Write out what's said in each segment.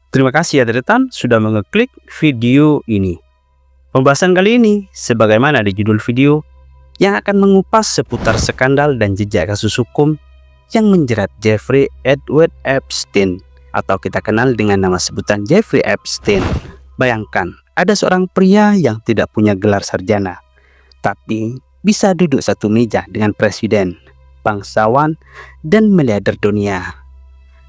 Terima kasih ya Tretan sudah mengeklik video ini. Pembahasan kali ini, sebagaimana di judul video, yang akan mengupas seputar skandal dan jejak kasus hukum yang menjerat Jeffrey Edward Epstein, atau kita kenal dengan nama sebutan Jeffrey Epstein. Bayangkan, ada seorang pria yang tidak punya gelar sarjana, tapi bisa duduk satu meja dengan presiden, bangsawan, dan miliarder dunia.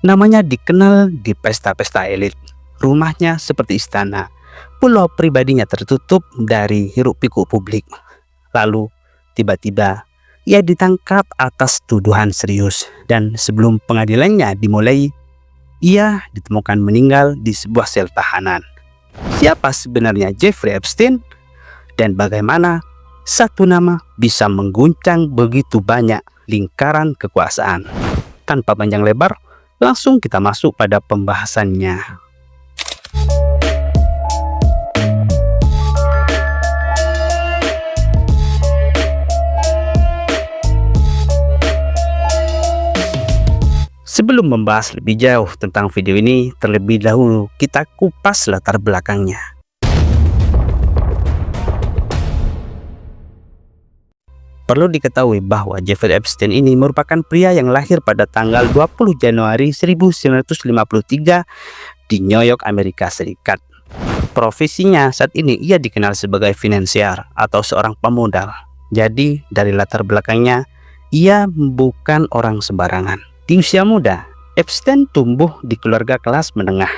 Namanya dikenal di pesta-pesta elit, rumahnya seperti istana, pulau pribadinya tertutup dari hiruk-pikuk publik. Lalu, tiba-tiba, ia ditangkap atas tuduhan serius, dan sebelum pengadilannya dimulai, ia ditemukan meninggal di sebuah sel tahanan. Siapa sebenarnya Jeffrey Epstein? Dan bagaimana satu nama bisa mengguncang begitu banyak lingkaran kekuasaan? Tanpa panjang lebar, langsung kita masuk pada pembahasannya. Sebelum membahas lebih jauh tentang video ini, terlebih dahulu kita kupas latar belakangnya. Perlu diketahui bahwa Jeffrey Epstein ini merupakan pria yang lahir pada tanggal 20 Januari 1953 di New York, Amerika Serikat. Profesinya saat ini ia dikenal sebagai finansier atau seorang pemodal. Jadi dari latar belakangnya, ia bukan orang sembarangan. Di usia muda, Epstein tumbuh di keluarga kelas menengah.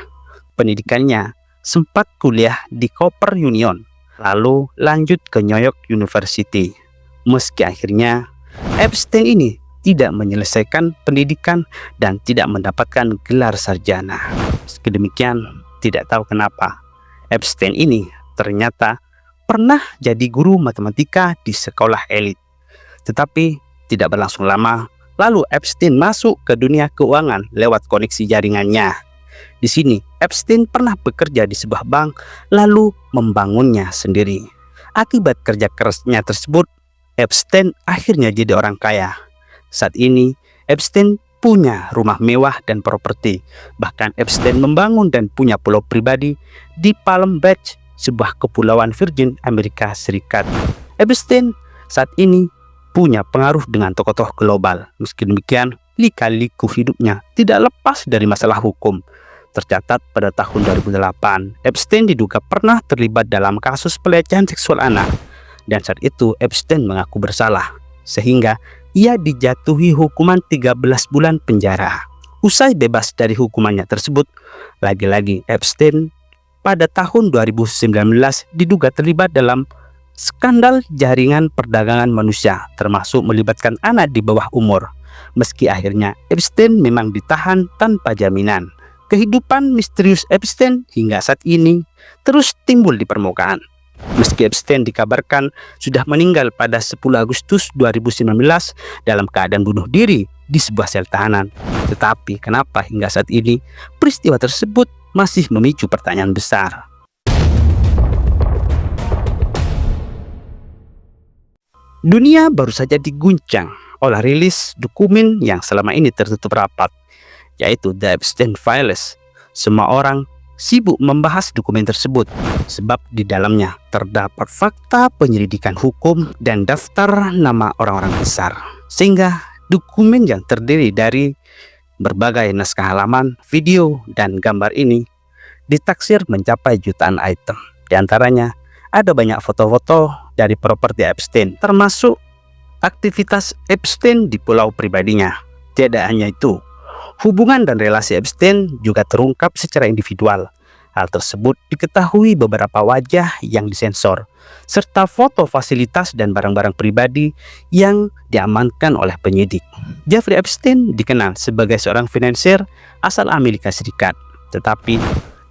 Pendidikannya sempat kuliah di Cooper Union, lalu lanjut ke New York University. Meski akhirnya Epstein ini tidak menyelesaikan pendidikan dan tidak mendapatkan gelar sarjana. Meski demikian, tidak tahu kenapa Epstein ini ternyata pernah jadi guru matematika di sekolah elit. Tetapi tidak berlangsung lama, lalu Epstein masuk ke dunia keuangan lewat koneksi jaringannya. Di sini Epstein pernah bekerja di sebuah bank lalu membangunnya sendiri. Akibat kerja kerasnya tersebut, Epstein akhirnya jadi orang kaya. Saat ini, Epstein punya rumah mewah dan properti. Bahkan Epstein membangun dan punya pulau pribadi di Palm Beach, sebuah kepulauan Virgin, Amerika Serikat. Epstein saat ini punya pengaruh dengan tokoh-tokoh global. Meski demikian, lika-liku hidupnya tidak lepas dari masalah hukum. Tercatat pada tahun 2008, Epstein diduga pernah terlibat dalam kasus pelecehan seksual anak. Dan saat itu Epstein mengaku bersalah, sehingga ia dijatuhi hukuman 13 bulan penjara. Usai bebas dari hukumannya tersebut, lagi-lagi Epstein pada tahun 2019 diduga terlibat dalam skandal jaringan perdagangan manusia, termasuk melibatkan anak di bawah umur. Meski akhirnya Epstein memang ditahan tanpa jaminan, kehidupan misterius Epstein hingga saat ini terus timbul di permukaan. Meski Epstein dikabarkan sudah meninggal pada 10 Agustus 2019 dalam keadaan bunuh diri di sebuah sel tahanan. Tetapi kenapa hingga saat ini peristiwa tersebut masih memicu pertanyaan besar? Dunia baru saja diguncang oleh rilis dokumen yang selama ini tertutup rapat, yaitu The Epstein Files. Semua orang sibuk membahas dokumen tersebut sebab di dalamnya terdapat fakta penyelidikan hukum dan daftar nama orang-orang besar. Sehingga dokumen yang terdiri dari berbagai naskah halaman, video, dan gambar ini ditaksir mencapai jutaan item. Di antaranya ada banyak foto-foto dari properti Epstein, termasuk aktivitas Epstein di pulau pribadinya. Tidak hanya itu, hubungan dan relasi Epstein juga terungkap secara individual. Hal tersebut diketahui beberapa wajah yang disensor, serta foto fasilitas dan barang-barang pribadi yang diamankan oleh penyidik. Jeffrey Epstein dikenal sebagai seorang finansier asal Amerika Serikat, tetapi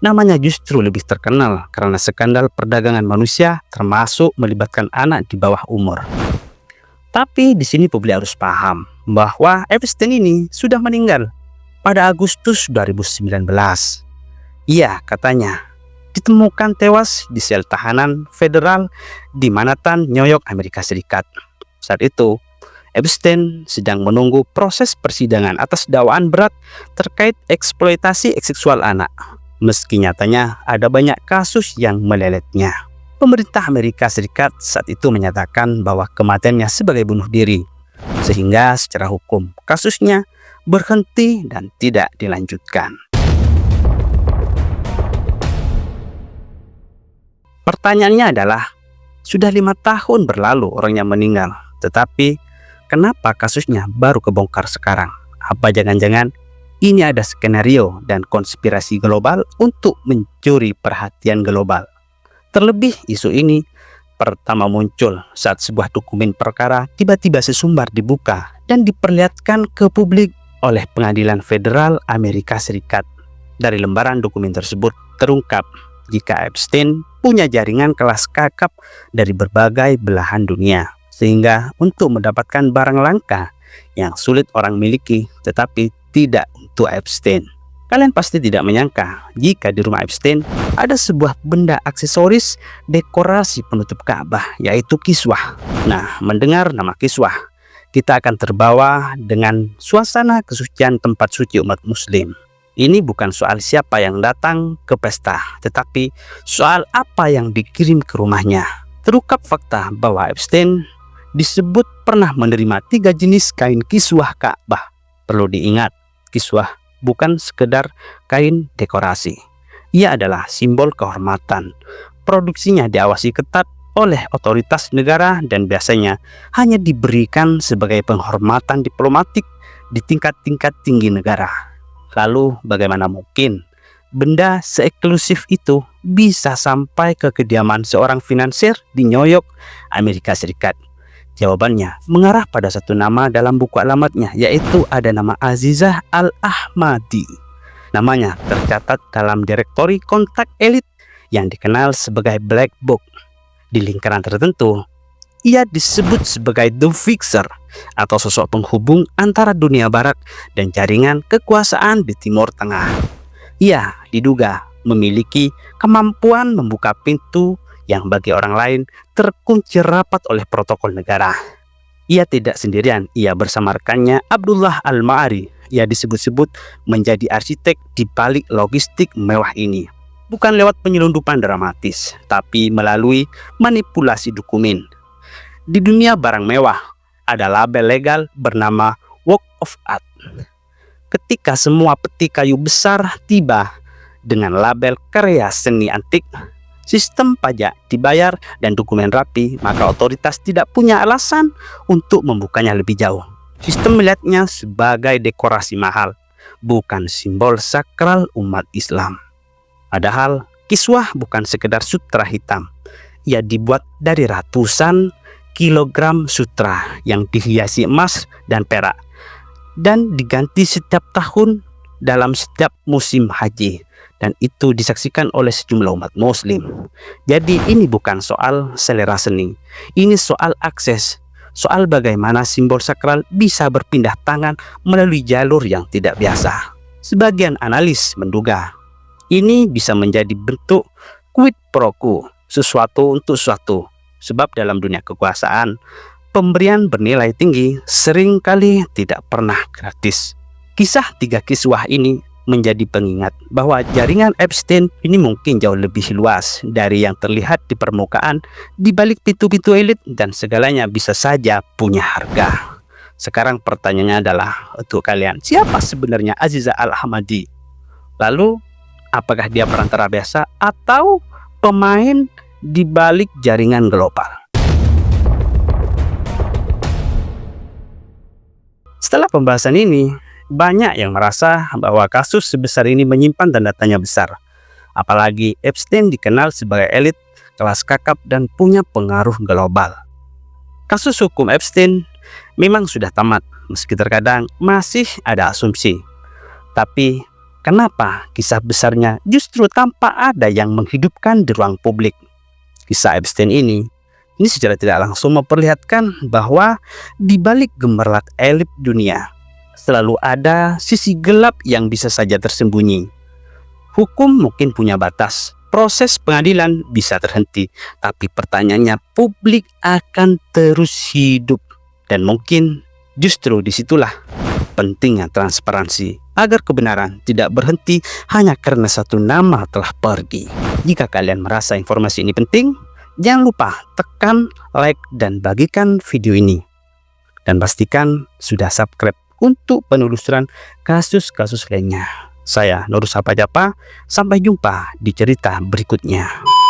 namanya justru lebih terkenal karena skandal perdagangan manusia, termasuk melibatkan anak di bawah umur. Tapi di sini publik harus paham bahwa Epstein ini sudah meninggal pada Agustus 2019. Ia katanya ditemukan tewas di sel tahanan federal di Manhattan, New York, Amerika Serikat. Saat itu, Epstein sedang menunggu proses persidangan atas dakwaan berat terkait eksploitasi seksual anak. meski nyatanya ada banyak kasus yang meleletnya. Pemerintah Amerika Serikat saat itu menyatakan bahwa kematiannya sebagai bunuh diri, sehingga secara hukum kasusnya berhenti dan tidak dilanjutkan. Pertanyaannya adalah, sudah 5 tahun berlalu orangnya meninggal, tetapi kenapa kasusnya baru kebongkar sekarang? Apa jangan-jangan ini ada skenario dan konspirasi global untuk mencuri perhatian global? Terlebih isu ini pertama muncul saat sebuah dokumen perkara tiba-tiba sesumbar dibuka dan diperlihatkan ke publik oleh Pengadilan Federal Amerika Serikat. Dari lembaran dokumen tersebut terungkap jika Epstein punya jaringan kelas kakap dari berbagai belahan dunia, sehingga untuk mendapatkan barang langka yang sulit orang miliki tetapi tidak untuk Epstein. Kalian pasti tidak menyangka jika di rumah Epstein ada sebuah benda aksesoris dekorasi penutup Ka'bah, yaitu kiswah. Nah, mendengar nama kiswah, kita akan terbawa dengan suasana kesucian tempat suci umat muslim. Ini bukan soal siapa yang datang ke pesta, tetapi soal apa yang dikirim ke rumahnya. Terungkap fakta bahwa Epstein disebut pernah menerima 3 jenis kain kiswah Ka'bah. Perlu diingat, kiswah bukan sekedar kain dekorasi. Ia adalah simbol kehormatan. Produksinya diawasi ketat oleh otoritas negara dan biasanya hanya diberikan sebagai penghormatan diplomatik di tingkat-tingkat tinggi negara. Lalu bagaimana mungkin benda seeksklusif itu bisa sampai ke kediaman seorang finansir di New York, Amerika Serikat? Jawabannya mengarah pada satu nama dalam buku alamatnya, yaitu ada nama Azizah Al-Ahmadi. Namanya tercatat dalam direktori kontak elit yang dikenal sebagai Black Book. Di lingkaran tertentu, ia disebut sebagai The Fixer atau sosok penghubung antara dunia barat dan jaringan kekuasaan di Timur Tengah. Ia diduga memiliki kemampuan membuka pintu yang bagi orang lain terkunci rapat oleh protokol negara. Ia tidak sendirian, ia bersama rekannya Abdullah Al-Ma'ari. Ia disebut-sebut menjadi arsitek di balik logistik mewah ini. Bukan lewat penyelundupan dramatis, tapi melalui manipulasi dokumen. Di dunia barang mewah, ada label legal bernama Work of Art. Ketika semua peti kayu besar tiba dengan label karya seni antik, sistem pajak dibayar dan dokumen rapi, maka otoritas tidak punya alasan untuk membukanya lebih jauh. Sistem melihatnya sebagai dekorasi mahal, bukan simbol sakral umat Islam. Padahal kiswah bukan sekedar sutra hitam. Ia dibuat dari ratusan kilogram sutra yang dihiasi emas dan perak dan diganti setiap tahun dalam setiap musim haji. Dan itu disaksikan oleh sejumlah umat muslim. Jadi ini bukan soal selera seni, ini soal akses, soal bagaimana simbol sakral bisa berpindah tangan melalui jalur yang tidak biasa. Sebagian analis menduga ini bisa menjadi bentuk quid pro quo, sesuatu untuk sesuatu. Sebab dalam dunia kekuasaan, pemberian bernilai tinggi seringkali tidak pernah gratis. Kisah 3 kiswah ini menjadi pengingat bahwa jaringan Epstein ini mungkin jauh lebih luas dari yang terlihat di permukaan, di balik pintu-pintu elit, dan segalanya bisa saja punya harga. Sekarang pertanyaannya adalah untuk kalian, siapa sebenarnya Azizah Al-Ahmadi? Lalu, apakah dia perantara biasa atau pemain di balik jaringan global? Setelah pembahasan ini, banyak yang merasa bahwa kasus sebesar ini menyimpan tanda tanya besar. Apalagi Epstein dikenal sebagai elit, kelas kakap, dan punya pengaruh global. Kasus hukum Epstein memang sudah tamat, meski terkadang masih ada asumsi. Tapi kenapa kisah besarnya justru tanpa ada yang menghidupkan di ruang publik? Kisah Epstein ini secara tidak langsung memperlihatkan bahwa di balik gemerlap elit dunia selalu ada sisi gelap yang bisa saja tersembunyi. Hukum mungkin punya batas, proses pengadilan bisa terhenti, tapi pertanyaannya, publik akan terus hidup. Dan mungkin justru disitulah pentingnya transparansi agar kebenaran tidak berhenti hanya karena satu nama telah pergi. Jika kalian merasa informasi ini penting, jangan lupa tekan like dan bagikan video ini. Dan pastikan sudah subscribe untuk penelusuran kasus-kasus lainnya. Saya Nur Sapajapa, sampai jumpa di cerita berikutnya.